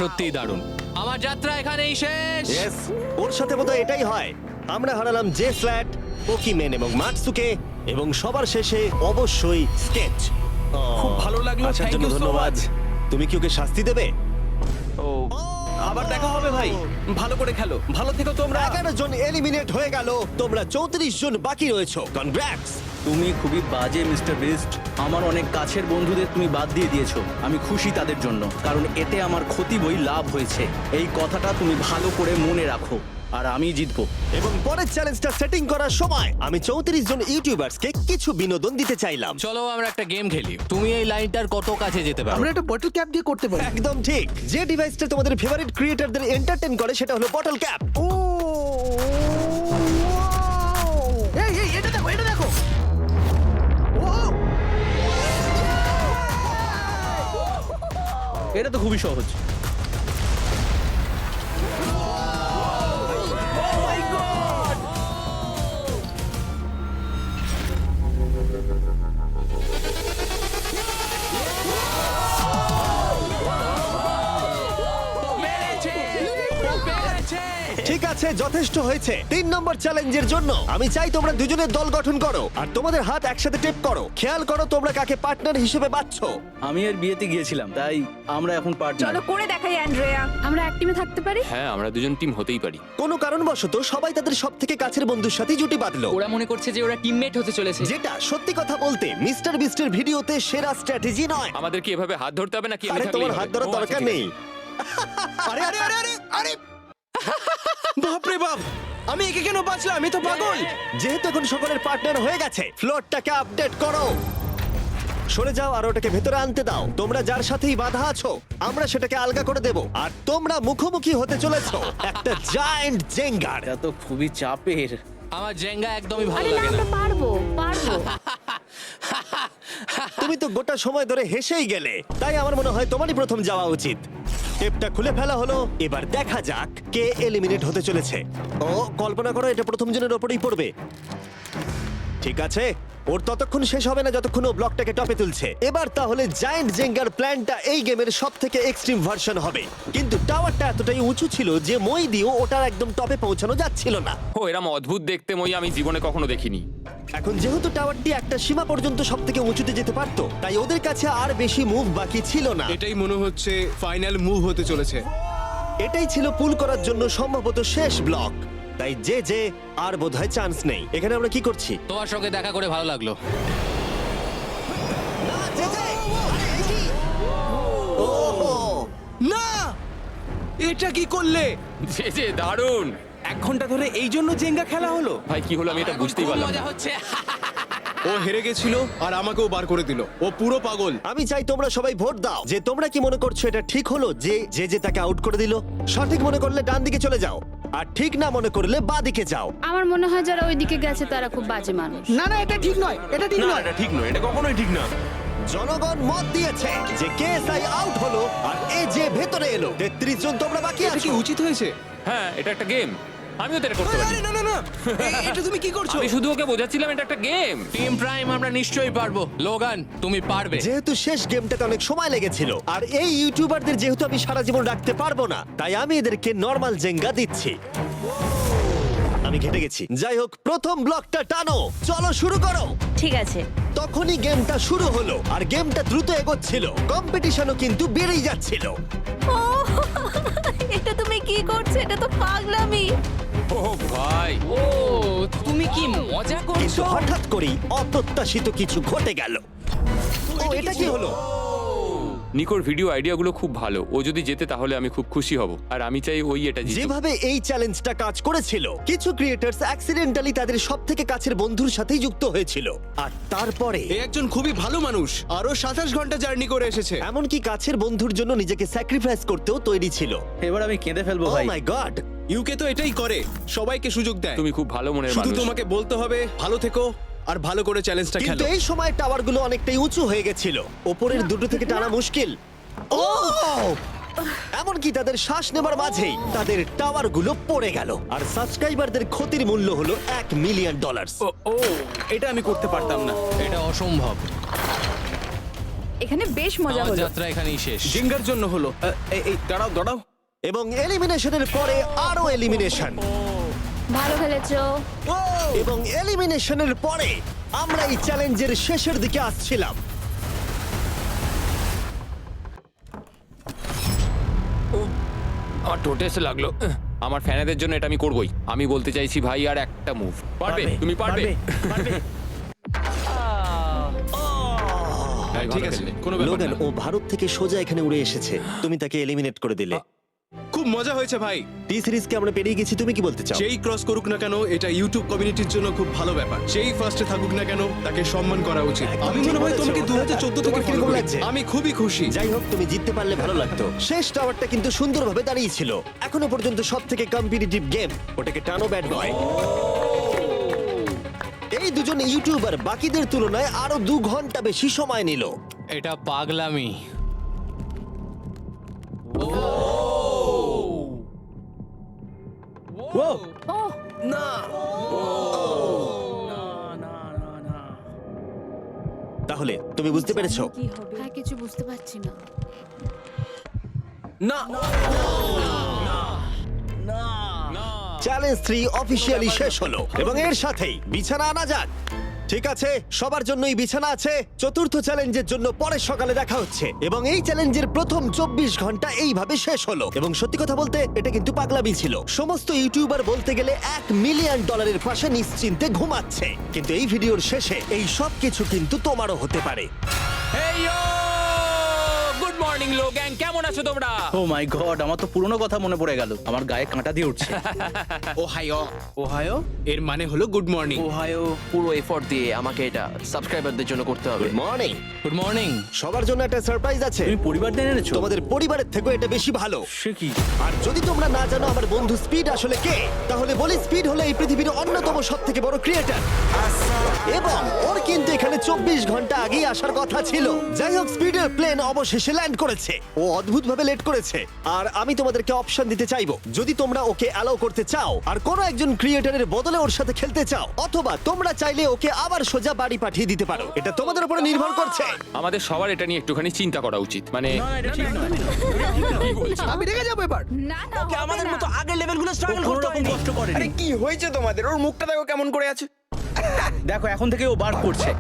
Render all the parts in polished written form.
সত্যিই দারুণ। আমার যাত্রা এখানেই শেষ। ইয়েস, ওর সাথে বোধহয় এটাই হয়। আমরা হারালাম জে ফ্ল্যাট, পোকিমেন এবং মাটসুকে, এবং সবার শেষে অবশ্যই স্কেচ। খুব ভালো লাগলো, আসার thank জন্য you so ধন্যবাদ। much. তুমি কি ওকে শাস্তি দেবে? ও আবার দেখা হবে ভাই, ভালো করে খেলো, ভালো থেকো তোমরা। 11 জন এলিমিনেট হয়ে গেল, তোমরা 34 জন বাকি রয়েছো। কনগ্রাটস। তুমি খুবই বাজে মিস্টার বিস্ট। আমার অনেক কাছের বন্ধুদের তুমি বাদ দিয়ে দিয়েছো। আমি খুশি তাদের জন্য, কারণ এতে আমার ক্ষতি বই লাভ হয়েছে। এই কথাটা তুমি ভালো করে মনে রাখো, আর আমি জিতবো। এবং পরের চ্যালেঞ্জটা সেটিং করার সময় আমি 34 জন ইউটিউবার্সকে কিছু বিনোদন দিতে চাইলাম। চলো আমরা একটা গেম খেলি। তুমি এই লাইনটার কত কাছে যেতে পারো? আমরা একটা বটল ক্যাপ দিয়ে করতে পারি। একদম ঠিক। যে ডিভাইসটা তোমাদের ফেভারিট ক্রিয়েটরদের এন্টারটেইন করে সেটা হলো বটল ক্যাপ। ও এই এই এটা দেখো, এটা দেখো। ও এটা তো খুবই সহজ। ঠিক আছে, যথেষ্ট হয়েছে। 3 নম্বর চ্যালেঞ্জের জন্য আমি চাই তোমরা দুজনের দল গঠন করো আর তোমাদের হাত একসাথে টেপ করো। খেয়াল করো তোমরা কাকে পার্টনার হিসেবে বাছছো। আমি এর বিয়েতে গিয়েছিলাম, তাই আমরা এখন পার্টনার। চলো করে দেখাই অ্যান্ড্রেয়া, আমরা এক টিমে থাকতে পারি। হ্যাঁ, আমরা দুজন টিম হতেই পারি। কোনো কারণবশত সবাই তাদের সবথেকে কাছের বন্ধুর সাথে জুটি বাঁধলো, ওরা মনে করছে যে ওরা টিমমেট হতে চলেছে। যেটা সত্যি কথা বলতে মিস্টার বিস্টের ভিডিওতে সেরা স্ট্র্যাটেজি নয়। আমাদের কি এভাবে হাত ধরতে হবে নাকি আরে তোমার হাত ধরার দরকার নেই। আরে আরে আরে আরে আরে বাপরে বাপ, আমি একে কেন বাঁচলাম? আমি তো পাগল। যেহেতু এখন সকলের পার্টনার হয়ে গেছে, ফ্লোরটাকে আপডেট করো। সরে যাও আর ওটাকে ভেতরে আনতে দাও। তোমরা যার সাথেই বাধা আছো আমরা সেটাকে আলগা করে দেব। আর তোমরা মুখোমুখি হতে চলেছো একটা জায়ান্ট জেঙ্গার। এটা তো খুবই চাপের। আমার জেঙ্গা একদমই ভালো আরে না, লাগে না। আমরা পারবো পারবো। তুমি তো গোটা সময় ধরে হেসেই গেলে, তাই আমার মনে হয় তোমারই প্রথম যাওয়া উচিত। টেপটা খুলে ফেলা হলো, এবার দেখা যাক কে এলিমিনেট হতে চলেছে। ও কল্পনা করো এটা প্রথম জনের ওপরেই পড়বে। ঠিক আছে, ওর ততক্ষণ শেষ হবে না যতক্ষণ ও ব্লকটাকে টপে তুলছে। এবার তাহলে জায়ান্ট জেঙ্গার প্ল্যানটা এই গেমের সবথেকে এক্সট্রিম ভার্সন হবে। কিন্তু টাওয়ারটা এতটাই উঁচু ছিল যে মই দিয়েও ওটার একদম টপে পৌঁছানো যাচ্ছিল না। ও, এরম অদ্ভুত দেখতে মই আমি জীবনে কখনো দেখিনি। এখন যেহেতু টাওয়ারটি একটা সীমা পর্যন্ত সবথেকে উঁচুতে যেতে পারতো, তাই ওদের কাছে আর বেশি মুভ বাকি ছিল না। এটাই মনে হচ্ছে ফাইনাল মুভ হতে চলেছে। এটাই ছিল পুল করার জন্য সম্ভবত শেষ ব্লক। তাই যে আর বোধহয় চান্স নেই। এখানে আমরা কি করছি? তোমার সঙ্গে দেখা করে ভালো লাগলো। ওহো! না, এটা কি করলে? যে দারুণ। 1 ঘন্টা ধরে এই জন্য জেঙ্গা খেলা হলো? ভাই কি হলো আমি এটা বুঝতেই পারলাম না। মজা হচ্ছে। ও হেরে গেছিল আর আমাকেও বার করে দিল। ও পুরো পাগল। আমি চাই তোমরা সবাই ভোট দাও যে তোমরা কি মনে করছো এটা ঠিক হলো যে তাকে আউট করে দিল। সঠিক মনে করলে ডান দিকে চলে যাও, আর ঠিক না মনে করলে বাঁ দিকে যাও। আমার মনে হয় যারা ওইদিকে গেছে তারা খুব বাজে মানুষ। না না, এটা ঠিক নয়, এটা ঠিক নয়। এটা ঠিক নয়, এটা কখনোই ঠিক না। জনগণ মত দিয়েছে যে কেএসআই আউট হলো আর এ যে ভেতরে এলো। 33 জন তোমরা বাকি এটা কি আছো। উচিত হয়েছে? হ্যাঁ, এটা একটা গেম। আমিও তো এটা করতে পারি। আরে না না না, এটা তুমি কি করছো? আমি শুধু ওকে বোঝাচ্ছিলাম এটা একটা গেম। টিম প্রাইম আমরা নিশ্চয়ই পারবো। লোগান তুমি পারবে। যেহেতু শেষ গেমটাতে অনেক সময় লেগেছিল আর এই ইউটিউবারদের যেহেতু আমি সারা জীবন রাখতে পারবো না, তাই আমি এদেরকে নরমাল জেঙ্গা দিচ্ছি। আমি ঘেটে গেছি। যাই হোক, প্রথম ব্লকটা টানো, চলো শুরু করো। ঠিক আছে। তখনই গেমটা শুরু হলো আর গেমটা দ্রুত এগোচ্ছিল। কম্পিটিশনও কিন্তু বেড়েই যাচ্ছিল। ও এটা তুমি কি করছো? এটা তো পাগলামি। ও ভাই, ও তুমি কি মজা কিন্তু করছো? হঠাৎ করেই অপ্রত্যাশিত কিছু ঘটে গেল। ও এটা কি হলো? নিকোর ভিডিও আইডিয়াগুলো খুব ভালো। ও যদি জেতে তাহলে আমি খুব খুশি হব, আর আমি চাই ওই এটা জিতুক। যেভাবে এই চ্যালেঞ্জটা কাজ করেছিল, কিছু ক্রিয়েটার্স অ্যাক্সিডেন্টালি তাদের সবথেকে কাছের বন্ধুর সাথেই যুক্ত হয়েছিল। আর তারপরে এ একজন খুবই ভালো মানুষ, আরো 27 ঘন্টা জার্নি করে এসেছে। এমনকি কাছের বন্ধুর জন্য নিজেকে স্যাক্রিফাইস করতেও তৈরি ছিল। এবার আমি কেঁদে ফেলবো ও ভাই। মাই গড! ইউকে তো এটাই করে, সবাইকে সুযোগ দেয়। তুমি খুব ভালো মনের শুধু মানুষ। তোমাকে বলতে হবে ভালো থেকো আর ভালো করে চ্যালেঞ্জটা কিন্তু খেলো। এই সময় টাওয়ারগুলো অনেকটাই উঁচু হয়ে গেছিল। ওপরের দুটো থেকে টানা মুশকিল। ও এমনকি তাদের শ্বাস নেবার মাঝেই তাদের টাওয়ারগুলো পড়ে গেল। আর সাবস্ক্রাইবারদের ক্ষতির মূল্য হলো $1 মিলিয়ন। ও এটা আমি করতে পারতাম না। এটা অসম্ভব। এখানে বেশ মজা আমার হলো। যাত্রা এখানেই শেষ। জিঙ্গার জন্য হলো এই দাঁড়াও দাঁড়াও। এবং এলিমিনেশনের পরে আরো এলিমিনেশন, ভালো খেলেছো। এবং এলিমিনেশনের পরে আমরা এই চ্যালেঞ্জের শেষের দিকে আসছিলাম। আমার টোটে এসে লাগলো। আমার ফ্যানেদের জন্য এটা আমি করবই। আমি বলতে চাইছি ভাই, আর একটা মুভ পারবে, তুমি পারবে। ভাই, ঠিক ভালো আছে, খেললে। কোনো ব্যাপার লোগান, না। ও ভারত থেকে সোজা এখানে উড়ে এসেছে, তুমি তাকে এলিমিনেট করে দিলে। খুব মজা হয়েছে ভাই। টি সিরিজকে আমরা পেরিয়ে গেছি, তুমি কি বলতে চাও? যেই ক্রস করুক না কেন, এটা ইউটিউব কমিউনিটির জন্য খুব ভালো ব্যাপার। যেই ফার্স্টে থাকুক না কেন, তাকে সম্মান করা উচিত। একদম আমি ঠিক মনে হয় বলেছো। তোমাকে 2014 থেকে তোমার ফলো কিরকম করি। লাগছে? আমি খুবই খুশি। যাই হোক, তুমি জিততে পারলে ভালো লাগতো। শেষ টাওয়ারটা কিন্তু সুন্দরভাবে দাঁড়িয়েছিল। এখনো পর্যন্ত সব থেকে কম্পিটিটিভ গেম। ওটাকে টানো ব্যাড বয়। এই দুজন ইউটিউবার বাকিদের তুলনায় আরো 2 ঘন্টা বেশি সময় নিল। এটা পাগলামি। তাহলে তুমি বুঝতে পেরেছো? কি হবে? হ্যাঁ, কিছু বুঝতে পারছি না। চ্যালেঞ্জ 3 অফিসিয়ালি শেষ হলো এবং এর সাথেই বিছানা আনা যাক। ঠিক আছে, সবার জন্যই বিছানা আছে। চতুর্থ চ্যালেঞ্জের জন্য পরের সকালে দেখা হচ্ছে এবং এই চ্যালেঞ্জের প্রথম 24 ঘন্টা এইভাবে শেষ হলো। এবং সত্যি কথা বলতে এটা কিন্তু পাগলামি ছিল। সমস্ত ইউটিউবার বলতে গেলে $1 মিলিয়ন পাশে নিশ্চিন্তে ঘুমাচ্ছে। কিন্তু এই ভিডিওর শেষে এই সব কিছু কিন্তু তোমারও হতে পারে। গুড মর্নিং লো গ্যাং, কেমন আছো তোমরা? ও মাই গড, আমার তো পুরনো কথা মনে পড়ে গেল। আমার গায়ে কাঁটা দিয়ে উঠছে। ওহাইও ওহাইও এর মানে হলো গুড মর্নিং। ওহাইও পুরো এফোর্ট দিয়ে আমাকে এটা সাবস্ক্রাইবারদের জন্য করতে হবে। Good morning. Good morning. সবার জন্য একটা সারপ্রাইজ আছে। তুমি পরিবার দিয়ে এনেছো? তোমাদের পরিবারের থেকেও এটা বেশি ভালো। সে কি? আর যদি তোমরা না জানো আমার বন্ধু স্পিড আসলে কে, তাহলে বলি স্পিড হলো এই পৃথিবীর অন্যতম সবথেকে বড় ক্রিয়েটর এবং ওর কিন্তু এখানে 24 ঘন্টা আগেই আসার কথা ছিল। যাই হোক, স্পিডের প্লেন অবশেষে ল্যান্ড করেছে। ও অদ্ভুতভাবে লেট করেছে। আর আমি তোমাদেরকে অপশন দিতে চাইবো, যদি তোমরা ওকে অ্যালাউ করতে চাও আর কোনো একজন ক্রিয়েটরের বদলে ওর সাথে খেলতে চাও, অথবা তোমরা চাইলে ওকে আবার সোজা বাড়ি পাঠিয়ে দিতে পারো। এটা তোমাদের উপরে নির্ভর করছে। আমাদের সবার এটা নিয়ে একটুখানি চিন্তা করা উচিত। মানে না, এটা ঠিক নয়। কি বলছো? আমি রেগে যাবো এবার। না না, আমাদের মতো আগের লেভেলগুলো ও কোনো রকম কষ্ট করেনি। কি হয়েছে তোমাদের? ওর মুখটা দেখো কেমন করে আছে। দেখো, এখন থেকে ও বার করছে।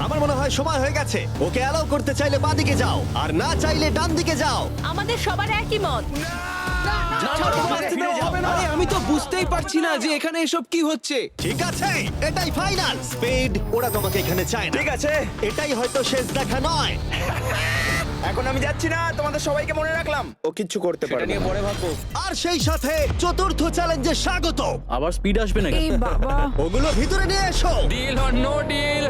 আমার মনে হয় সময় হয়ে গেছে। ওকে অ্যালাউ করতে চাইলে বাঁদিকে যাও, আর না চাইলে ডান দিকে যাও। আমাদের সবার একই মত। আরে আমি তো বুঝতেই পারছি না যে এখানে এসব কি হচ্ছে। ঠিক আছে, এটাই ফাইনাল। স্পিড, ওরা তোমাকে এখানে চায় না। ঠিক আছে, এটাই হয়তো শেষ দেখা নয়। এখন আমি যাচ্ছি না, তোমাদের সবাইকে মনে রাখলাম। ও কিচ্ছু করতে এটা পারে নিয়ে না। পরে ভাববো। আর সেই সাথে চতুর্থ চ্যালেঞ্জে স্বাগত। আবার স্পিড আসবে নাকি? এই বাবা, ওগুলো ভিতরে নিয়ে এসো। Deal or no deal?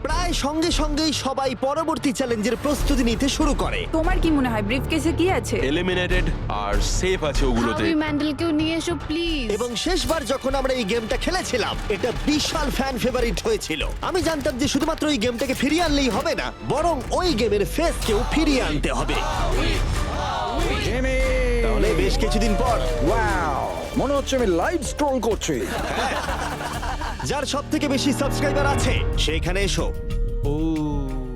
প্রায় সঙ্গে সঙ্গেই সবাই পরবর্তী চ্যালেঞ্জের প্রস্তুতি নিতে শুরু করে। তোমার কি মনে হয় ব্রিফকেসে কি আছে? এলিমিনেটেড আর সেফ আছে ওগুলোতে। হাবি ম্যান্ডেলকেও নিয়ে এসো প্লিজ। এবং শেষবার যখন আমরা এই গেমটা খেলেছিলাম, এটা বিশাল ফ্যান ফেভারিট হয়েছিল। আমি জানতাম যে শুধুমাত্র এই গেমটাকে ফিরিয়ে আনলেই হবে না, বরং ওই গেমের ফেসকেও ফিরিয়ে আনতে হবে। তাহলে বেশ কিছুদিন পর মনে হচ্ছে আমি লাইভ স্ক্রল করছি। যার সব থেকে বেশি সাবস্ক্রাইবার আছে সেখানে এসো।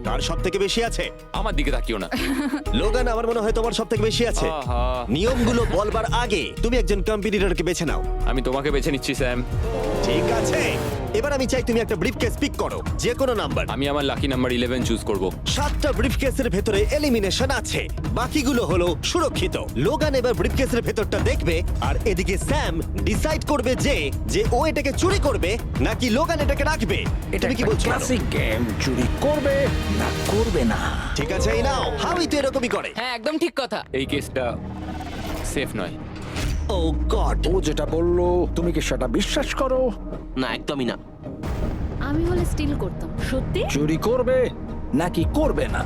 কার সব থেকে বেশি আছে? আমার দিকে তাকিও না। লোগান, আমার মনে হয় তোমার সব থেকে বেশি আছে। আহা। নিয়মগুলো বলবার আগে তুমি একজন কম্পিটিটরকে বেছে নাও। আমি তোমাকে বেছে নিচ্ছি স্যাম। ঠিক আছে, এবার আমি চাই তুমি একটা ব্রিফকেস পিক করো, যে কোনো নাম্বার। আমি আমার লাকি নাম্বার 11 চুজ করব। 7টা ব্রিফকেসের ভেতরে এলিমিনেশন আছে, বাকিগুলো হলো সুরক্ষিত। লোগান এবার ব্রিফকেসের ভেতরটা দেখবে আর এদিকে স্যাম ডিসাইড করবে যে ও এটাকে চুরি করবে নাকি লোগান এটাকে রাখবে। তুমি কি বলছো? গেম, চুরি করবে না করবে না। ঠিক আছে, এই নাও। হাউই তো এরকমই করে। হ্যাঁ, একদম ঠিক কথা। এই কেসটা সেফ নয়। ও গড, ও যেটা বললো তুমি কি সেটা বিশ্বাস করো? না, একদমই না। আমি হলে স্টিল করতাম। সত্যি? চুরি করবে নাকি করবে না?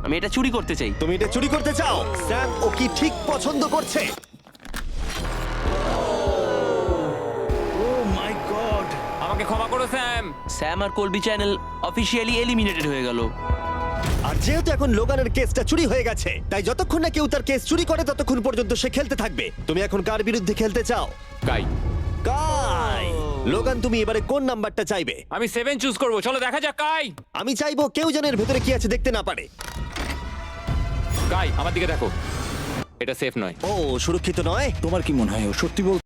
আমি এটা চুরি করতে চাই। তুমি এটা চুরি করতে চাও? স্যাম ও কি ঠিক পছন্দ করছে? ও মাই গড। আমাকে ক্ষমা করো স্যাম। স্যাম আর কলবি চ্যানেল অফিসিয়ালি এলিমিনেটেড হয়ে গেল। আর যেহেতু এখন লোগানের কেসটা চুরি হয়ে গেছে, তাই যতক্ষণ না কেউ তার কেস চুরি করে ততক্ষণ পর্যন্ত সে খেলতে থাকবে। তুমি এখন কার বিরুদ্ধে খেলতে চাও? গাই। কাই। লোগান, তুমি এবারে কোন নাম্বারটা চাইবে? আমি 7 চুজ করব, চলো দেখা যাক। কাই, আমি চাইবো কেউ যেন এর ভেতরে কি আছে দেখতে না পারে। কাই আমার দিকে দেখো, এটা সেফ নয়। ও সুরক্ষিত নয়। তোমার কি মনে হয় ও সত্যি বল